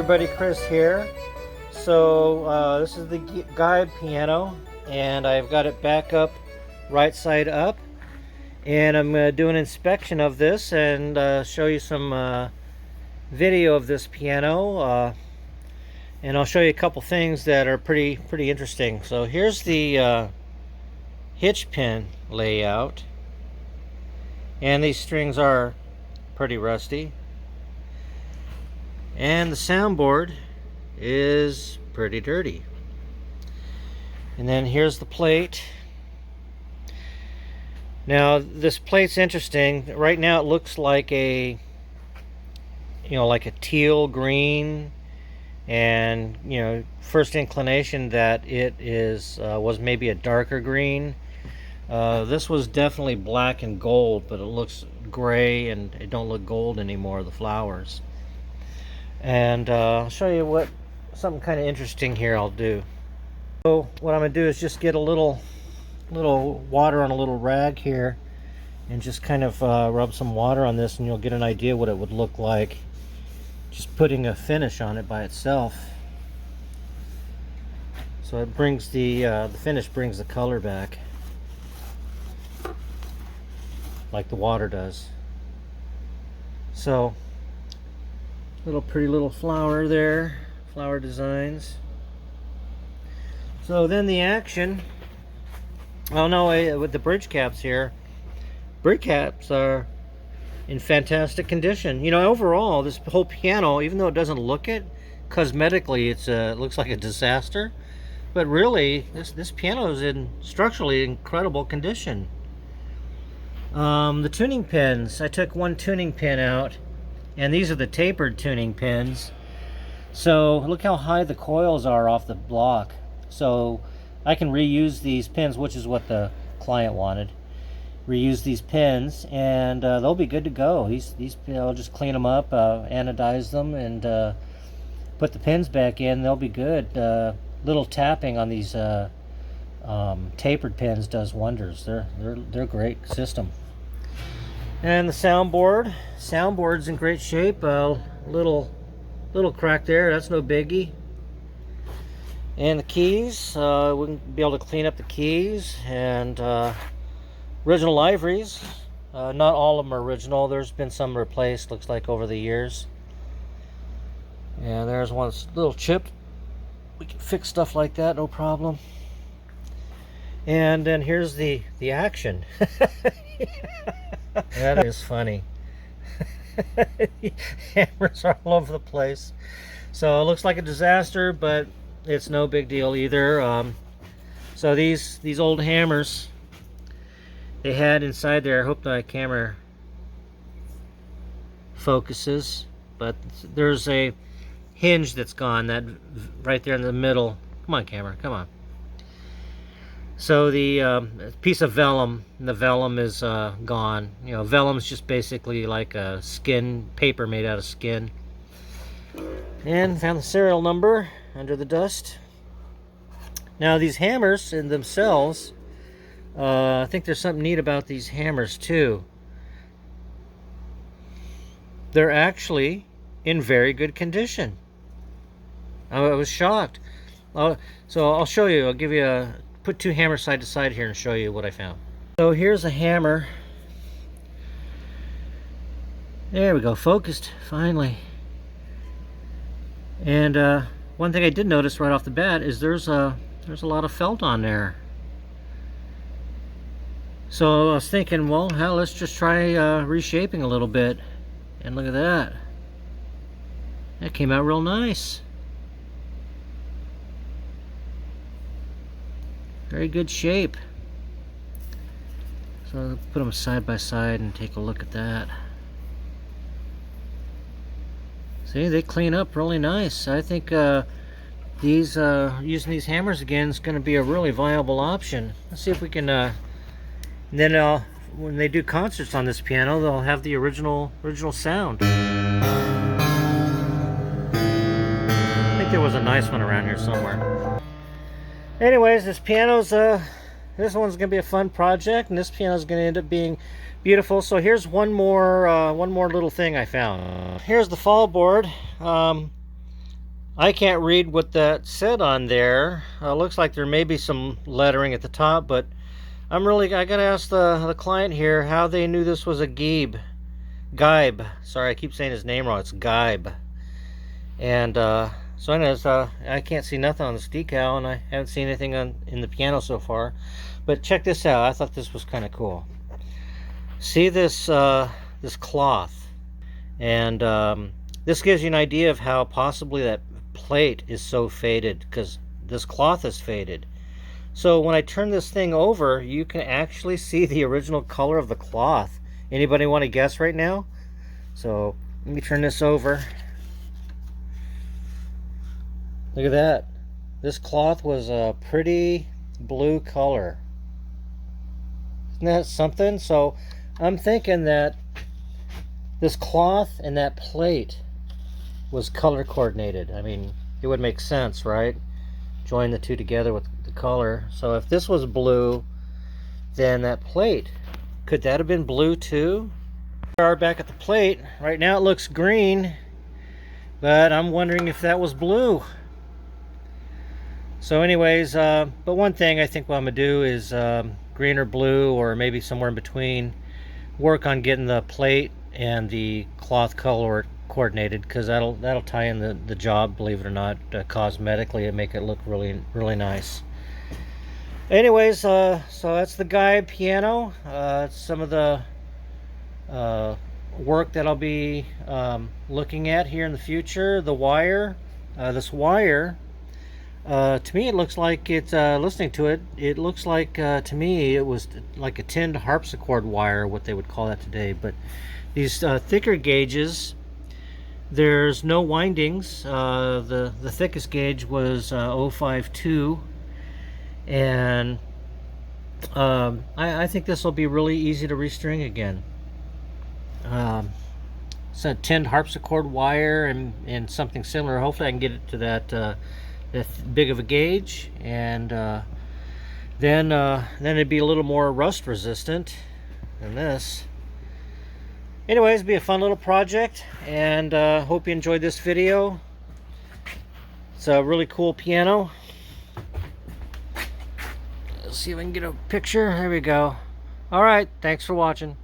Everybody, Chris here. So this is the Geib piano, and I've got it back up, right side up, and I'm going to do an inspection of this and show you some video of this piano, and I'll show you a couple things that are pretty interesting. So here's the hitch pin layout, and these strings are pretty rusty. And the soundboard is pretty dirty. And then here's the plate. Now this plate's interesting. Right now it looks like a like a teal green, and first inclination that it is was maybe a darker green. This was definitely black and gold, but it looks gray and it don't look gold anymore, the flowers. And I'll show you something kind of interesting here I'll do. So what I'm going to do is just get a little water on a little rag here and just kind of rub some water on this, and you'll get an idea what it would look like just putting a finish on it by itself. So it brings the finish brings the color back like the water does. So pretty little flower there, flower designs. So then the action, oh no, with the bridge caps here, bridge caps are in fantastic condition. Overall this whole piano, even though it doesn't look it cosmetically, it looks like a disaster, but really this piano is in structurally incredible condition. The tuning pins, I took one tuning pin out, and these are the tapered tuning pins. So look how high the coils are off the block. So I can reuse these pins, which is what the client wanted. Reuse these pins, and they'll be good to go. These I'll just clean them up, anodize them, and put the pins back in. They'll be good. Little tapping on these tapered pins does wonders. They're a great system. And the soundboard's in great shape. Little crack there, that's no biggie. And the keys, we can be able to clean up the keys. And original ivories, not all of them are original. There's been some replaced, looks like, over the years. And there's one that's a little chipped. We can fix stuff like that, no problem. And then here's the action. That is funny. Hammers are all over the place. So it looks like a disaster, but it's no big deal either. So these old hammers, they had inside there, I hope my camera focuses, but there's a hinge that's gone, that right there in the middle. Come on, camera, come on. So the piece of vellum, the vellum is gone. Vellum is just basically like a skin, paper made out of skin. And found the serial number under the dust. Now these hammers in themselves, I think there's something neat about these hammers too. They're actually in very good condition. I was shocked. So I'll show you. I'll give you put two hammers side to side here and show you what I found. So here's a hammer. There we go, focused finally. And one thing I did notice right off the bat is there's a lot of felt on there. So I was thinking, well, hell, let's just try reshaping a little bit. And look at that. That came out real nice. Very good shape. So I'll put them side by side and take a look at that. See, they clean up really nice. I think using these hammers again is going to be a really viable option. Let's see if we can. Then when they do concerts on this piano, they'll have the original sound. I think there was a nice one around here somewhere. Anyways, this one's gonna be a fun project, and this piano's gonna end up being beautiful. So here's one more little thing I found. Here's the Fallboard. I can't read what that said on there. Looks like there may be some lettering at the top, but I gotta ask the client here how they knew this was a Geib. Geib. Sorry, I keep saying his name wrong. It's Geib. And so anyways, I can't see nothing on this decal, and I haven't seen anything in the piano so far. But check this out. I thought this was kind of cool. See this this cloth, and this gives you an idea of how possibly that plate is so faded, because this cloth is faded. So when I turn this thing over, you can actually see the original color of the cloth. Anybody want to guess right now? So let me turn this over. Look at that. This cloth was a pretty blue color. Isn't that something? So I'm thinking that this cloth and that plate was color coordinated. I mean, it would make sense, right? Join the two together with the color. So if this was blue, then that plate, could that have been blue too? We are back at the plate. Right now it looks green, but I'm wondering if that was blue. So anyways, but one thing I think what I'm gonna do is green or blue, or maybe somewhere in between, work on getting the plate and the cloth color coordinated, because that'll tie in the job, believe it or not, cosmetically, and make it look really nice. Anyways, so that's the Geib piano. Some of the work that I'll be looking at here in the future. The wire, this wire, to me it looks like it's, listening to it, it looks like, to me it was like a tinned harpsichord wire, what they would call that today. But these thicker gauges, there's no windings. The thickest gauge was 052, and I think this will be really easy to restring again. It's a tinned harpsichord wire and something similar. Hopefully I can get it to that big of a gauge, and then it'd be a little more rust resistant than this. Anyways, it'll be a fun little project, and hope you enjoyed this video. It's a really cool piano. Let's see if I can get a picture. There we go. All right, thanks for watching.